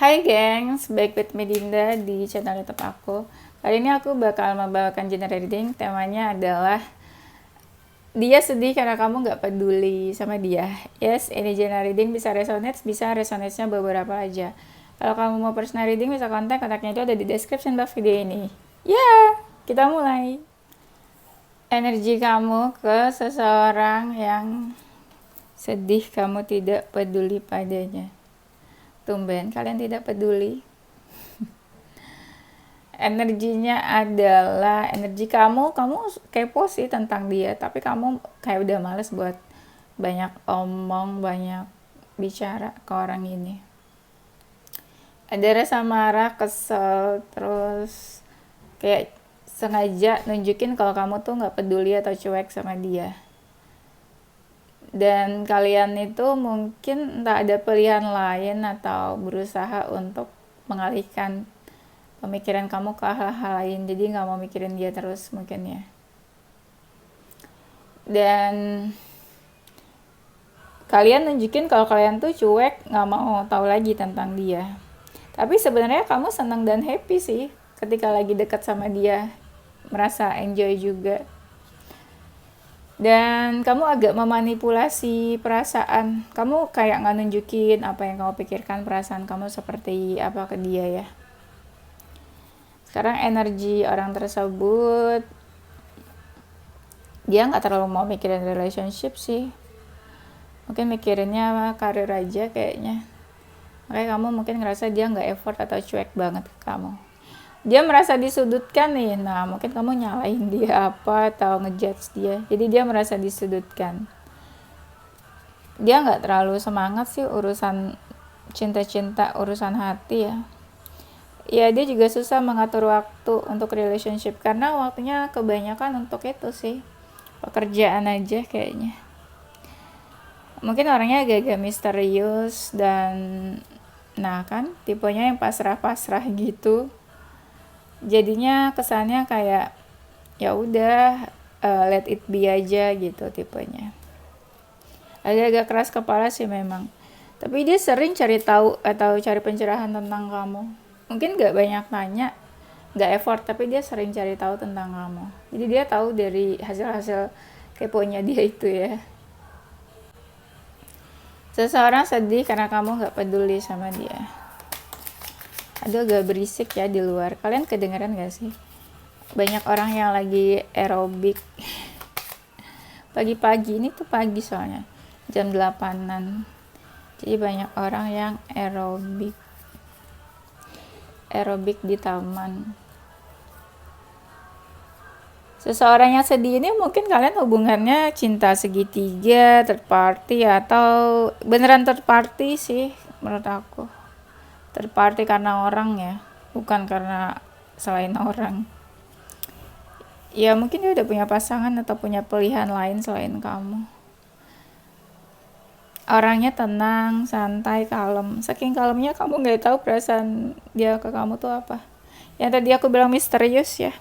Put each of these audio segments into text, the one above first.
Hai gengs, back with Medinda di channel YouTube aku. Kali ini aku bakal membawakan general reading. Temanya adalah dia sedih karena kamu gak peduli sama dia. Yes, ini general reading bisa resonate-nya beberapa aja. Kalau kamu mau personal reading bisa kontaknya itu ada di description box video ini. Ya, kita mulai. Energi kamu ke seseorang yang sedih kamu tidak peduli padanya. Tumben kalian tidak peduli. Energinya adalah energi kamu kepo sih tentang dia, tapi kamu kayak udah males buat banyak omong, banyak bicara ke orang ini. Ada rasa marah, kesel, terus kayak sengaja nunjukin kalau kamu tuh nggak peduli atau cuek sama dia. Dan kalian itu mungkin entah ada pilihan lain atau berusaha untuk mengalihkan pemikiran kamu ke hal-hal lain, jadi nggak mau mikirin dia terus mungkin ya. Dan kalian nunjukin kalau kalian tuh cuek, nggak mau tahu lagi tentang dia. Tapi sebenarnya kamu senang dan happy sih ketika lagi dekat sama dia, merasa enjoy juga. Dan kamu agak memanipulasi perasaan. Kamu kayak nggak nunjukin apa yang kamu pikirkan, perasaan kamu seperti apa ke dia ya. Sekarang energi orang tersebut, dia nggak terlalu mau mikirin relationship sih. Mungkin mikirinnya karir aja kayaknya. Makanya kamu mungkin ngerasa dia nggak effort atau cuek banget ke kamu. Dia merasa disudutkan nih, nah mungkin kamu nyalahin dia apa atau ngejudge dia, jadi dia merasa disudutkan. Dia nggak terlalu semangat sih urusan cinta-cinta, urusan hati ya. Ya dia juga susah mengatur waktu untuk relationship karena waktunya kebanyakan untuk itu sih, pekerjaan aja kayaknya. Mungkin orangnya agak-agak misterius dan nah kan tipenya yang pasrah-pasrah gitu. Jadinya kesannya kayak ya udah let it be aja gitu tipenya. Agak-agak keras kepala sih memang. Tapi dia sering cari tahu atau cari pencerahan tentang kamu. Mungkin gak banyak nanya, gak effort, tapi dia sering cari tahu tentang kamu. Jadi dia tahu dari hasil-hasil keponya dia itu ya. Seseorang sedih karena kamu gak peduli sama dia. Aduh agak berisik ya di luar. Kalian kedengeran gak sih? Banyak orang yang lagi aerobik. Pagi-pagi, ini tuh pagi soalnya. Jam 8-an. Jadi banyak orang yang aerobik. Aerobik di taman. Seseorang yang sedih ini mungkin kalian hubungannya cinta segitiga, third party, atau beneran third party sih menurut aku. Third party karena orang ya, bukan karena selain orang. Ya mungkin dia udah punya pasangan atau punya pilihan lain selain kamu. Orangnya tenang, santai, kalem. Saking kalemnya kamu gak tahu perasaan dia ke kamu tuh apa. Yang tadi aku bilang misterius ya.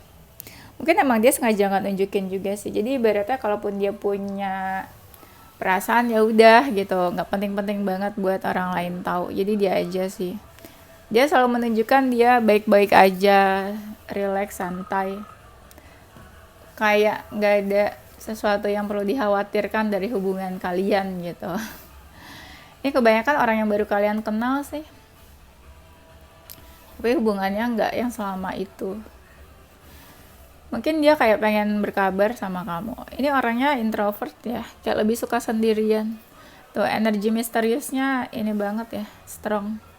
Mungkin emang dia sengaja gak nunjukin juga sih. Jadi ibaratnya kalaupun dia punya perasaan ya udah gitu, nggak penting-penting banget buat orang lain tahu. Jadi dia aja sih. Dia selalu menunjukkan dia baik-baik aja, relax, santai. Kayak nggak ada sesuatu yang perlu dikhawatirkan dari hubungan kalian gitu. Ini kebanyakan orang yang baru kalian kenal sih. Tapi hubungannya nggak yang selama itu. Mungkin dia kayak pengen berkabar sama kamu. Ini orangnya introvert ya, kayak lebih suka sendirian. Tuh energi misteriusnya ini banget ya, strong.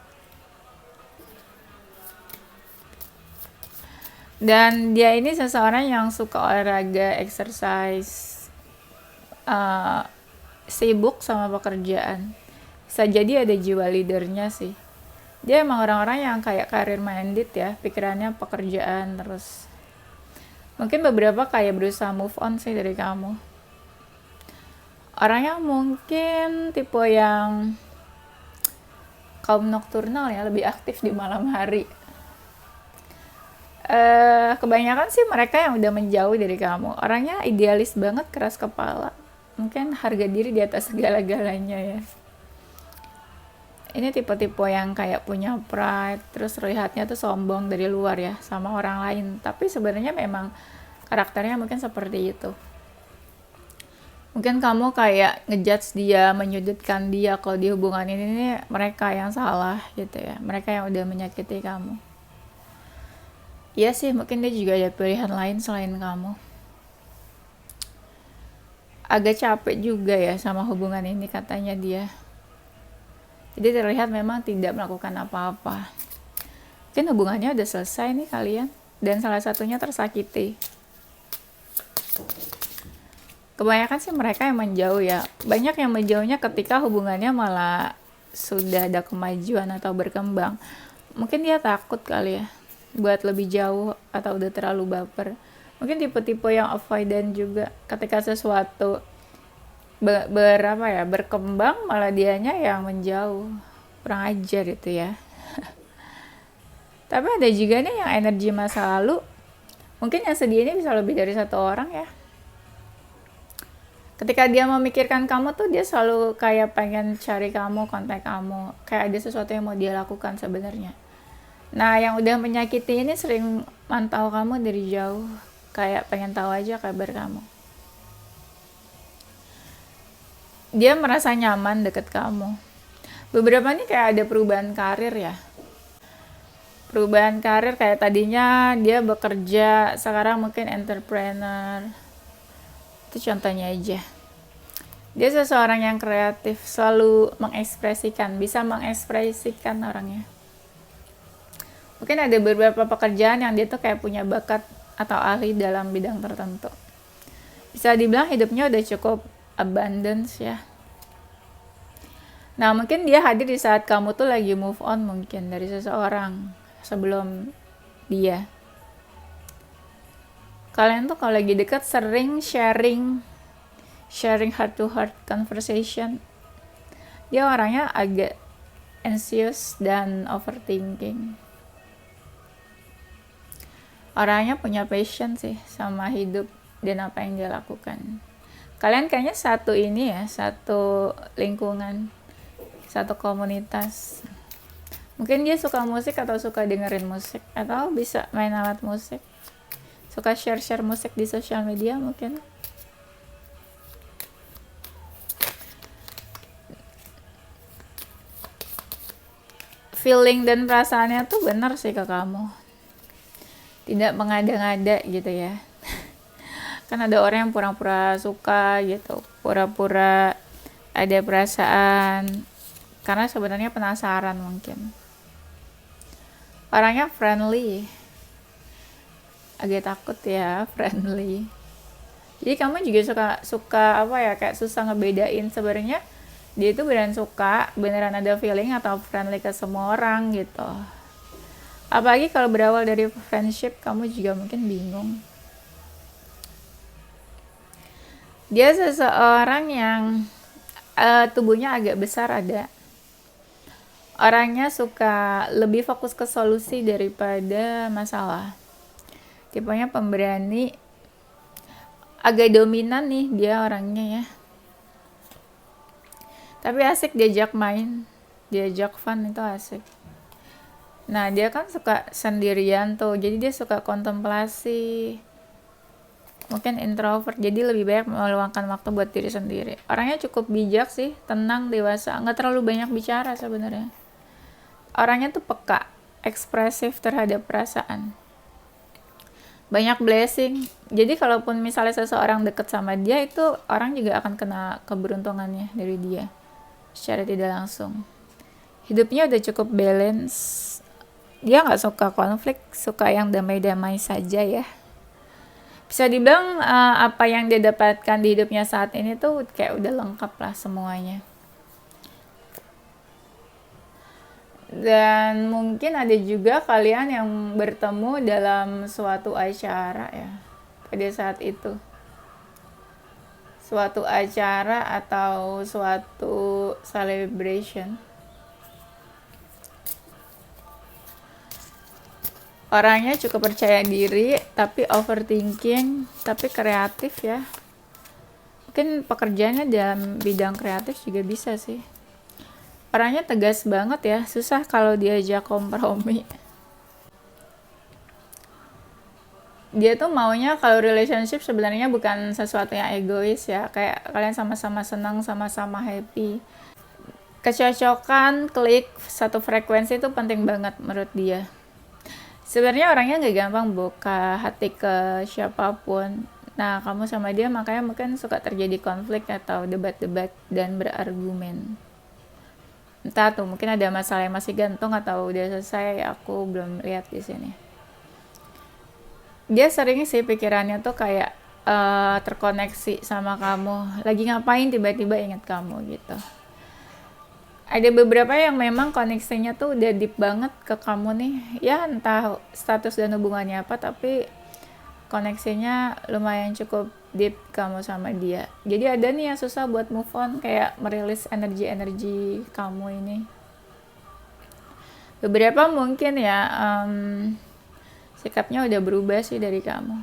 Dan dia ini seseorang yang suka olahraga, exercise, sibuk sama pekerjaan. Bisa jadi ada jiwa leadernya sih. Dia emang orang-orang yang kayak career minded ya, pikirannya pekerjaan terus. Mungkin beberapa kayak berusaha move on sih dari kamu. Orangnya mungkin tipe yang kaum nokturnal ya, lebih aktif di malam hari. Kebanyakan sih mereka yang udah menjauh dari kamu. Orangnya idealis banget, keras kepala. Mungkin harga diri di atas segala-galanya ya. ini tipe-tipe yang kayak punya pride, terus terlihatnya tuh sombong dari luar ya sama orang lain, tapi sebenarnya memang karakternya mungkin seperti itu. Mungkin kamu kayak ngejudge dia, menyudutkan dia kalau di hubungan ini mereka yang salah gitu ya, mereka yang udah menyakiti kamu. Iya sih, mungkin dia juga ada pilihan lain selain kamu. Agak capek juga ya sama hubungan ini katanya dia. Jadi terlihat memang tidak melakukan apa-apa. Mungkin hubungannya udah selesai nih kalian, dan salah satunya tersakiti. Kebanyakan sih mereka yang menjauh ya. Banyak yang menjauhnya ketika hubungannya malah sudah ada kemajuan atau berkembang. Mungkin dia takut kali ya buat lebih jauh atau udah terlalu baper. Mungkin tipe-tipe yang avoidant juga, ketika sesuatu berkembang malah dianya yang menjauh. Kurang ajar itu ya. Tapi ada juga nih yang energi masa lalu. Mungkin yang sedih ini bisa lebih dari satu orang ya. Ketika dia memikirkan kamu tuh dia selalu kayak pengen cari kamu, kontak kamu, kayak ada sesuatu yang mau dia lakukan sebenarnya. Nah, yang udah menyakiti ini sering mantau kamu dari jauh, kayak pengen tahu aja kabar kamu. Dia merasa nyaman deket kamu. Beberapa nih kayak ada perubahan karir ya. Perubahan karir kayak tadinya dia bekerja, sekarang mungkin entrepreneur. Itu contohnya aja. Dia seseorang yang kreatif, selalu mengekspresikan, bisa mengekspresikan orangnya. Mungkin ada beberapa pekerjaan yang dia tuh kayak punya bakat atau ahli dalam bidang tertentu. Bisa dibilang hidupnya udah cukup abundance ya. Nah, mungkin dia hadir di saat kamu tuh lagi move on mungkin dari seseorang sebelum dia. Kalian tuh kalau lagi deket sering sharing heart to heart conversation. Dia orangnya agak anxious dan overthinking. Orangnya punya passion sih sama hidup dan apa yang dia lakukan. Kalian kayaknya satu ini ya, satu lingkungan, satu komunitas. Mungkin dia suka musik atau suka dengerin musik, atau bisa main alat musik. Suka share musik di sosial media mungkin. Feeling dan perasaannya tuh benar sih ke kamu. Tidak mengada-ngada gitu ya. Kan ada orang yang pura-pura suka gitu, pura-pura ada perasaan karena sebenarnya penasaran mungkin. Orangnya friendly. Agak takut ya, friendly. Jadi kamu juga suka apa ya, kayak susah ngebedain sebenarnya dia itu beneran ada feeling atau friendly ke semua orang gitu. Apalagi kalau berawal dari friendship, kamu juga mungkin bingung. Dia seseorang yang tubuhnya agak besar ada. Orangnya suka lebih fokus ke solusi daripada masalah. Tipenya pemberani, agak dominan nih dia orangnya ya. Tapi asik diajak main, diajak fun itu asik. Nah, dia kan suka sendirian tuh, jadi dia suka kontemplasi. Mungkin introvert, jadi lebih banyak meluangkan waktu buat diri sendiri. Orangnya cukup bijak sih, tenang, dewasa, nggak terlalu banyak bicara sebenarnya. Orangnya tuh peka, ekspresif terhadap perasaan. Banyak blessing. Jadi kalaupun misalnya seseorang deket sama dia, itu orang juga akan kena keberuntungannya dari dia secara tidak langsung. Hidupnya udah cukup balance. Dia nggak suka konflik, suka yang damai-damai saja ya. Bisa dibilang apa yang dia dapatkan di hidupnya saat ini tuh kayak udah lengkap lah semuanya. Dan mungkin ada juga kalian yang bertemu dalam suatu acara ya, pada saat itu. Suatu acara atau suatu celebration. Orangnya cukup percaya diri, tapi overthinking, tapi kreatif ya. Mungkin pekerjaannya dalam bidang kreatif juga bisa sih. orangnya tegas banget ya, susah kalau diajak kompromi. Dia tuh maunya kalau relationship sebenarnya bukan sesuatu yang egois ya, kayak kalian sama-sama senang, sama-sama happy. Kecocokan, klik, satu frekuensi itu penting banget menurut dia. Sebenarnya orangnya nggak gampang buka hati ke siapapun. Nah, kamu sama dia makanya mungkin suka terjadi konflik atau debat-debat dan berargumen. Entah tuh, mungkin ada masalah yang masih gantung atau udah selesai, aku belum lihat di sini. Dia sering sih pikirannya tuh kayak terkoneksi sama kamu. Lagi ngapain tiba-tiba ingat kamu gitu. Ada beberapa yang memang koneksinya tuh udah deep banget ke kamu nih. Ya entah status dan hubungannya apa, tapi koneksinya lumayan cukup deep kamu sama dia. Jadi ada nih yang susah buat move on, kayak merilis energi-energi kamu ini. Beberapa mungkin ya sikapnya udah berubah sih dari kamu.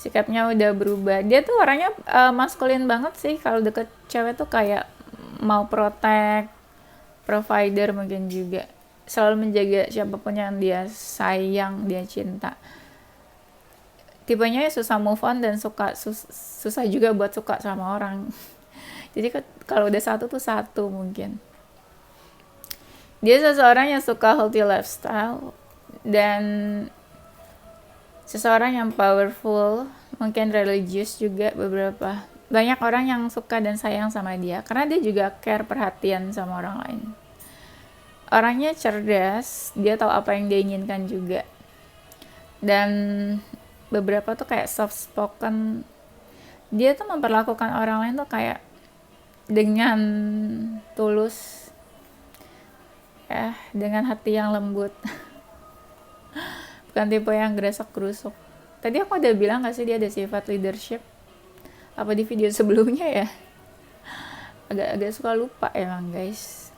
Sikapnya udah berubah. Dia tuh orangnya maskulin banget sih, kalau deket cewek tuh kayak mau protect, provider mungkin juga. Selalu menjaga siapapun yang dia sayang, dia cinta. Tipenya susah move on dan susah juga buat suka sama orang. Jadi kalau udah satu tuh satu mungkin. Dia seseorang yang suka healthy lifestyle dan seseorang yang powerful, mungkin religius juga beberapa. Banyak orang yang suka dan sayang sama dia karena dia juga care, perhatian sama orang lain. Orangnya cerdas, dia tahu apa yang dia inginkan juga. Dan beberapa tuh kayak soft spoken. Dia tuh memperlakukan orang lain tuh kayak dengan tulus. Dengan hati yang lembut. Bukan tipe yang gerasak-gerusuk. Tadi aku udah bilang gak sih dia ada sifat leadership? Apa di video sebelumnya ya? Agak suka lupa emang guys.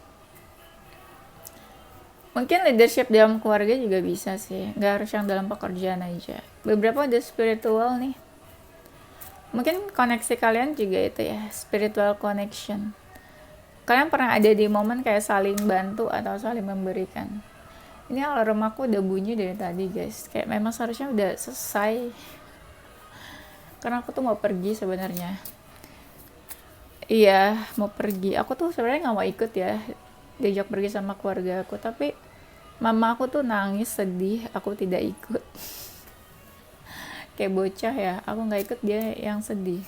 Mungkin leadership dalam keluarga juga bisa sih, gak harus yang dalam pekerjaan aja. Beberapa udah spiritual nih. Mungkin koneksi kalian juga itu ya, spiritual connection. Kalian pernah ada di momen kayak saling bantu atau saling memberikan. Ini alarm aku udah bunyi dari tadi guys, kayak memang seharusnya udah selesai. Karena aku tuh mau pergi sebenarnya. Iya, mau pergi. Aku tuh sebenarnya nggak mau ikut ya, diajak pergi sama keluarga aku. Tapi mama aku tuh nangis sedih, aku tidak ikut. Kayak bocah ya, aku nggak ikut, dia yang sedih.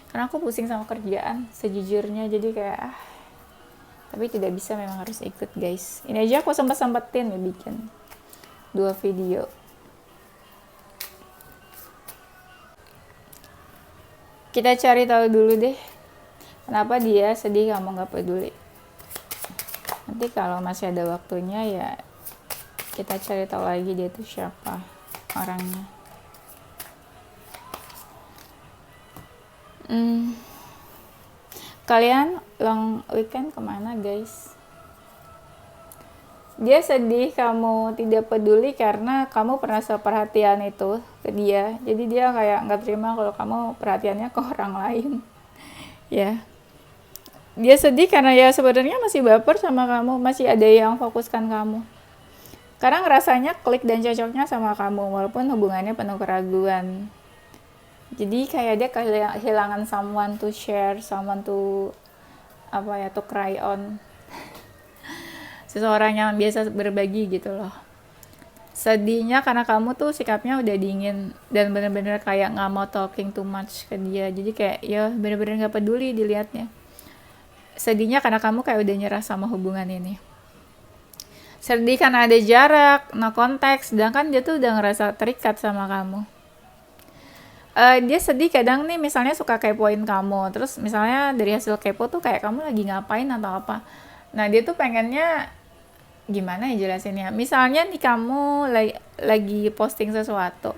Karena aku pusing sama kerjaan sejujurnya, jadi kayak tapi tidak bisa, memang harus ikut guys. Ini aja aku sempetin ya bikin 2 video. Kita cari tahu dulu deh, kenapa dia sedih kamu nggak peduli. Nanti kalau masih ada waktunya ya kita cari tahu lagi dia tuh siapa orangnya. Kalian long weekend kemana guys? Dia sedih kamu tidak peduli karena kamu pernah seperhatian itu ke dia. Jadi dia kayak nggak terima kalau kamu perhatiannya ke orang lain. Ya. Dia sedih karena ya sebenarnya masih baper sama kamu, masih ada yang fokuskan kamu. Karena ngerasanya klik dan cocoknya sama kamu walaupun hubungannya penuh keraguan. Jadi kayak dia kehilangan someone to share, someone to to cry on. Seseorang yang biasa berbagi gitu loh. Sedihnya karena kamu tuh sikapnya udah dingin dan bener-bener kayak nggak mau talking too much ke dia. Jadi kayak ya bener-bener nggak peduli dilihatnya. Sedihnya karena kamu kayak udah nyerah sama hubungan ini. Sedih karena ada jarak, no konteks, sedangkan dia tuh udah ngerasa terikat sama kamu. Dia sedih kadang nih misalnya suka kepoin kamu, terus misalnya dari hasil kepo tuh kayak kamu lagi ngapain atau apa. Nah dia tuh pengennya gimana ya jelasinnya, misalnya nih kamu lagi posting sesuatu,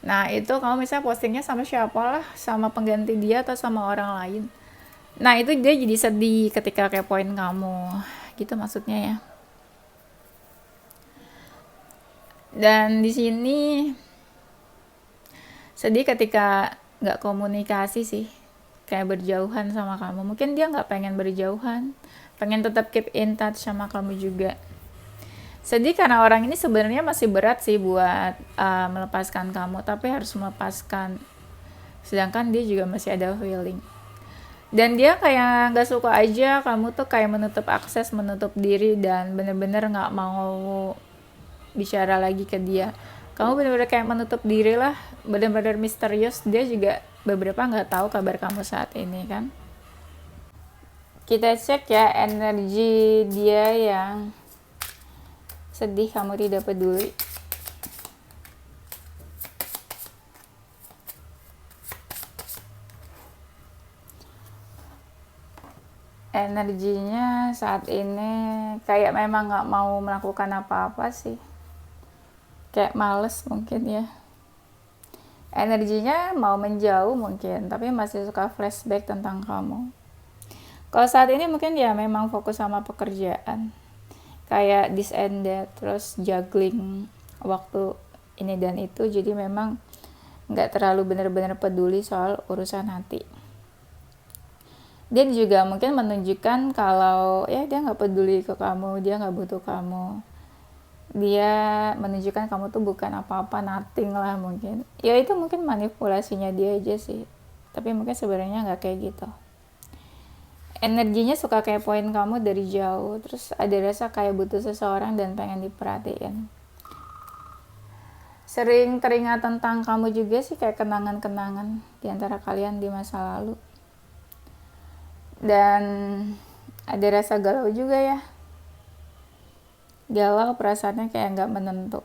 nah itu kamu misalnya postingnya sama siapa lah, sama pengganti dia atau sama orang lain, nah itu dia jadi sedih ketika kepoin kamu gitu maksudnya ya. Dan di sini sedih ketika nggak komunikasi sih, kayak berjauhan sama kamu. Mungkin dia nggak pengen berjauhan, pengen tetap keep in touch sama kamu juga. Sedih karena orang ini sebenarnya masih berat sih buat melepaskan kamu, tapi harus melepaskan. Sedangkan dia juga masih ada feeling. Dan dia kayak nggak suka aja kamu tuh kayak menutup akses, menutup diri, dan bener-bener nggak mau bicara lagi ke dia. Kamu bener-bener kayak menutup diri lah, bener-bener misterius. Dia juga beberapa nggak tahu kabar kamu saat ini kan. Kita cek ya energi dia yang sedih kamu tidak peduli. Energinya saat ini kayak memang nggak mau melakukan apa-apa sih, kayak males mungkin ya. Energinya mau menjauh mungkin, tapi masih suka flashback tentang kamu. Kalau saat ini mungkin ya memang fokus sama pekerjaan, kayak this and that, terus juggling waktu ini dan itu, jadi memang nggak terlalu benar-benar peduli soal urusan hati. Dia juga mungkin menunjukkan kalau ya dia nggak peduli ke kamu, dia nggak butuh kamu. Dia menunjukkan kamu tuh bukan apa-apa, nothing lah mungkin. Ya itu mungkin manipulasinya dia aja sih. Tapi mungkin sebenarnya nggak kayak gitu. Energinya suka kepoin kamu dari jauh, terus ada rasa kayak butuh seseorang dan pengen diperhatiin. Sering teringat tentang kamu juga sih, kayak kenangan-kenangan di antara kalian di masa lalu. Dan ada rasa galau juga ya. Galau, perasaannya kayak nggak menentu.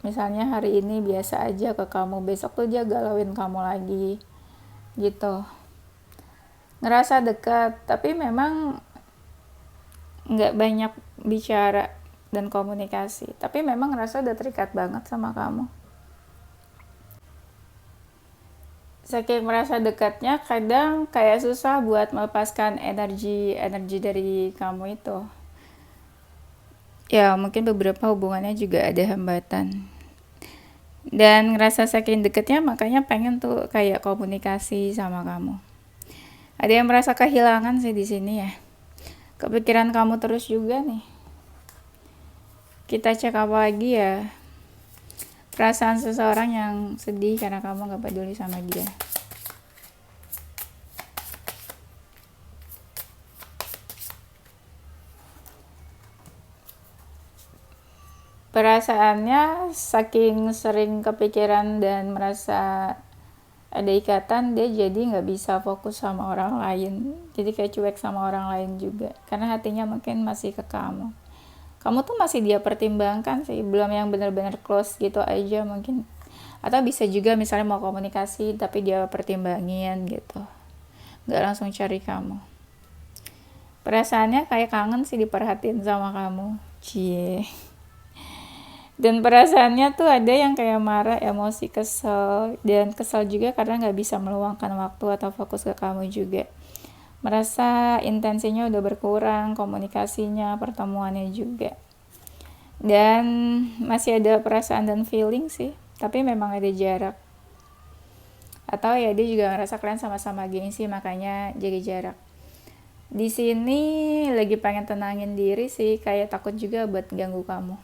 Misalnya hari ini biasa aja ke kamu, besok tuh dia galauin kamu lagi gitu. Ngerasa dekat, tapi memang nggak banyak bicara dan komunikasi, tapi memang ngerasa udah terikat banget sama kamu. Saking merasa dekatnya, kadang kayak susah buat melepaskan energi dari kamu itu. Ya mungkin beberapa hubungannya juga ada hambatan. Dan ngerasa saking deketnya, makanya pengen tuh kayak komunikasi sama kamu. Ada yang merasa kehilangan sih di sini ya. Kepikiran kamu terus juga nih. Kita cek apa lagi ya. Perasaan seseorang yang sedih karena kamu gak peduli sama dia. Perasaannya saking sering kepikiran dan merasa ada ikatan, dia jadi nggak bisa fokus sama orang lain, jadi kayak cuek sama orang lain juga karena hatinya mungkin masih ke kamu. Kamu tuh masih dia pertimbangkan sih, belum yang benar-benar close gitu aja mungkin. Atau bisa juga misalnya mau komunikasi tapi dia pertimbangin gitu, nggak langsung cari kamu. Perasaannya kayak kangen sih diperhatiin sama kamu, cie. Dan perasaannya tuh ada yang kayak marah, emosi, kesel, dan kesel juga karena nggak bisa meluangkan waktu atau fokus ke kamu juga. Merasa intensinya udah berkurang, komunikasinya, pertemuannya juga. Dan masih ada perasaan dan feeling sih, tapi memang ada jarak. Atau ya dia juga ngerasa kalian sama-sama gengsi, makanya jaga jarak. Di sini lagi pengen tenangin diri sih, kayak takut juga buat ganggu kamu.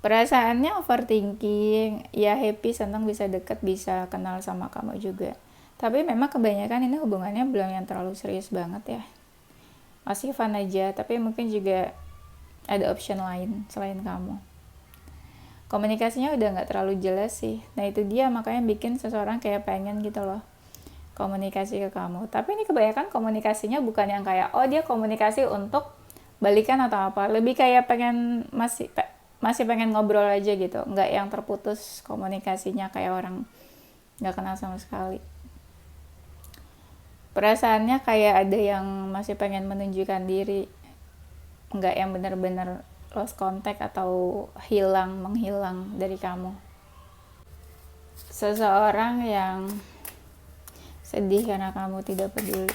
Perasaannya overthinking, ya happy, senang bisa deket, bisa kenal sama kamu juga. Tapi memang kebanyakan ini hubungannya belum yang terlalu serius banget ya. Masih fun aja, tapi mungkin juga ada option lain selain kamu. Komunikasinya udah gak terlalu jelas sih. Nah itu dia makanya bikin seseorang kayak pengen gitu loh komunikasi ke kamu. Tapi ini kebanyakan komunikasinya bukan yang kayak oh dia komunikasi untuk balikan atau apa. Lebih kayak pengen masih pengen ngobrol aja gitu, nggak yang terputus komunikasinya kayak orang nggak kenal sama sekali. Perasaannya kayak ada yang masih pengen menunjukkan diri, nggak yang benar-benar lost contact atau menghilang dari kamu. Seseorang yang sedih karena kamu tidak peduli.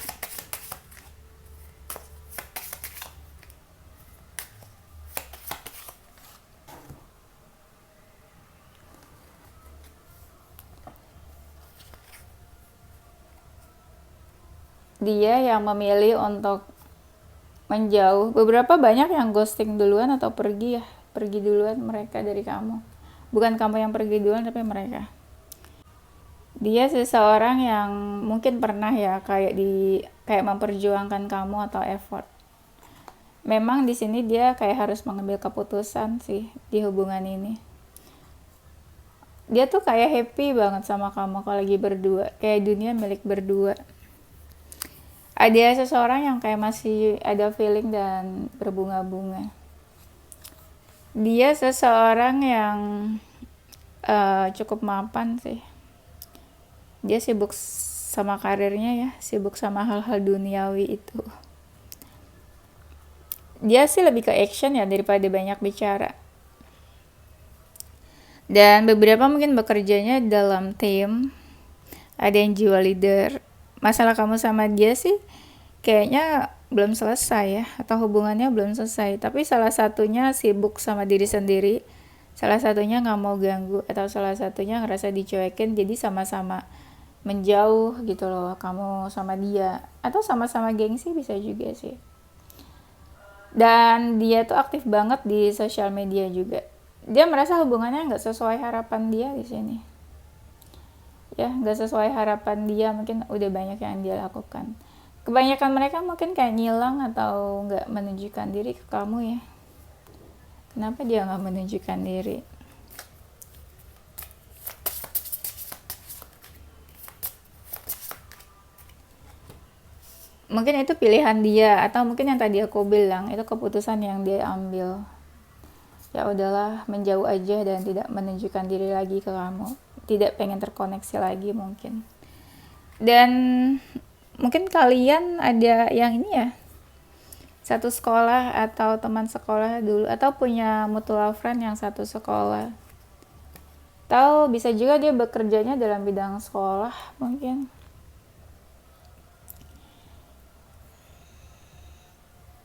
dia yang memilih untuk menjauh. Beberapa banyak yang ghosting duluan atau pergi duluan mereka dari kamu. Bukan kamu yang pergi duluan, tapi mereka. Dia seseorang yang mungkin pernah ya kayak memperjuangkan kamu atau effort. Memang di sini dia kayak harus mengambil keputusan sih di hubungan ini. Dia tuh kayak happy banget sama kamu kalau lagi berdua, kayak dunia milik berdua. Ada seseorang yang kayak masih ada feeling dan berbunga-bunga. Dia seseorang yang cukup mapan sih. Dia sibuk sama karirnya ya, sibuk sama hal-hal duniawi itu. Dia sih lebih ke action ya daripada banyak bicara. Dan beberapa mungkin bekerjanya dalam tim. Ada yang jiwa leader. Masalah kamu sama dia sih kayaknya belum selesai ya, atau hubungannya belum selesai. Tapi salah satunya sibuk sama diri sendiri, salah satunya gak mau ganggu, atau salah satunya ngerasa dicuekin, jadi sama-sama menjauh gitu loh kamu sama dia. Atau sama-sama gengsi bisa juga sih. Dan dia tuh aktif banget di sosial media juga. Dia merasa hubungannya gak sesuai harapan dia di sini. Ya, gak sesuai harapan dia, mungkin udah banyak yang dia lakukan. Kebanyakan mereka mungkin kayak ngilang atau gak menunjukkan diri ke kamu ya. Kenapa dia gak menunjukkan diri? Mungkin itu pilihan dia, atau mungkin yang tadi aku bilang, itu keputusan yang dia ambil. Ya udahlah, menjauh aja dan tidak menunjukkan diri lagi ke kamu. Tidak pengen terkoneksi lagi mungkin. Dan mungkin kalian ada yang ini ya, satu sekolah atau teman sekolah dulu, atau punya mutual friend yang satu sekolah. Tahu bisa juga dia bekerjanya dalam bidang sekolah mungkin.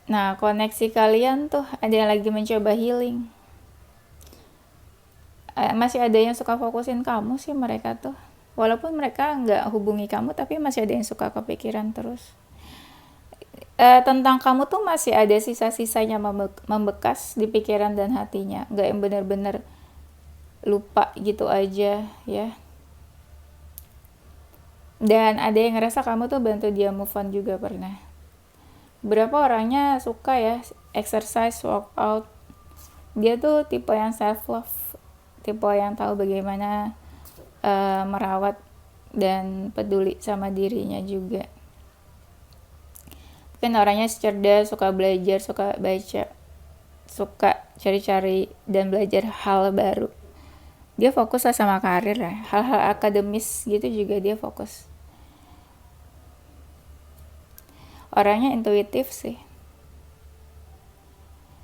Nah, koneksi kalian tuh ada yang lagi mencoba healing. Masih ada yang suka fokusin kamu sih mereka tuh. Walaupun mereka nggak hubungi kamu, tapi masih ada yang suka kepikiran terus. Tentang kamu tuh masih ada sisa-sisanya membekas di pikiran dan hatinya. Nggak yang benar-benar lupa gitu aja ya. Dan ada yang ngerasa kamu tuh bantu dia move on juga pernah. Berapa orangnya suka ya exercise, workout. Dia tuh tipe yang self love, tipe yang tahu bagaimana merawat dan peduli sama dirinya juga. Mungkin orangnya cerdas, suka belajar, suka baca, suka cari-cari dan belajar hal baru. Dia fokus lah sama karir ya. Hal-hal akademis gitu juga dia fokus. Orangnya intuitif sih.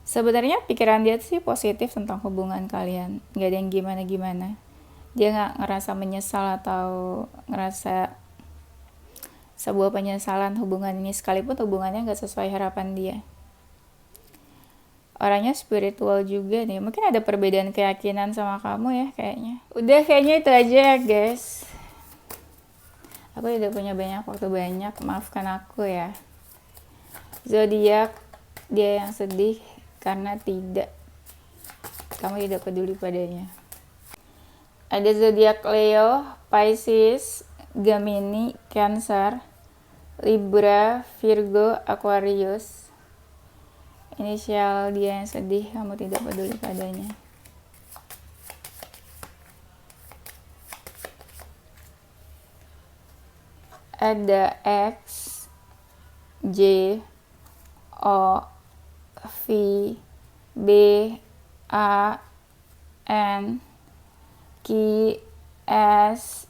Sebenarnya pikiran dia sih positif tentang hubungan kalian. Gak ada yang gimana-gimana. Dia gak ngerasa menyesal atau ngerasa sebuah penyesalan hubungan ini, sekalipun hubungannya gak sesuai harapan dia. Orangnya spiritual juga nih. Mungkin ada perbedaan keyakinan sama kamu ya kayaknya. Udah kayaknya itu aja ya guys. Aku udah punya waktu banyak. Maafkan aku ya. Zodiak, dia yang sedih karena kamu tidak peduli padanya. Ada zodiak Leo, Pisces, Gemini, Cancer, Libra, Virgo, Aquarius. Inisial dia yang sedih, kamu tidak peduli padanya. Ada X, J, O, V, B, A, N, Q, S,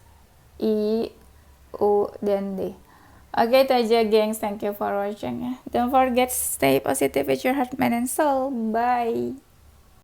I, U, dan D. Oke, itu aja gengs. Thank you for watching ya. Don't forget stay positive with your heart, mind, and soul. Bye.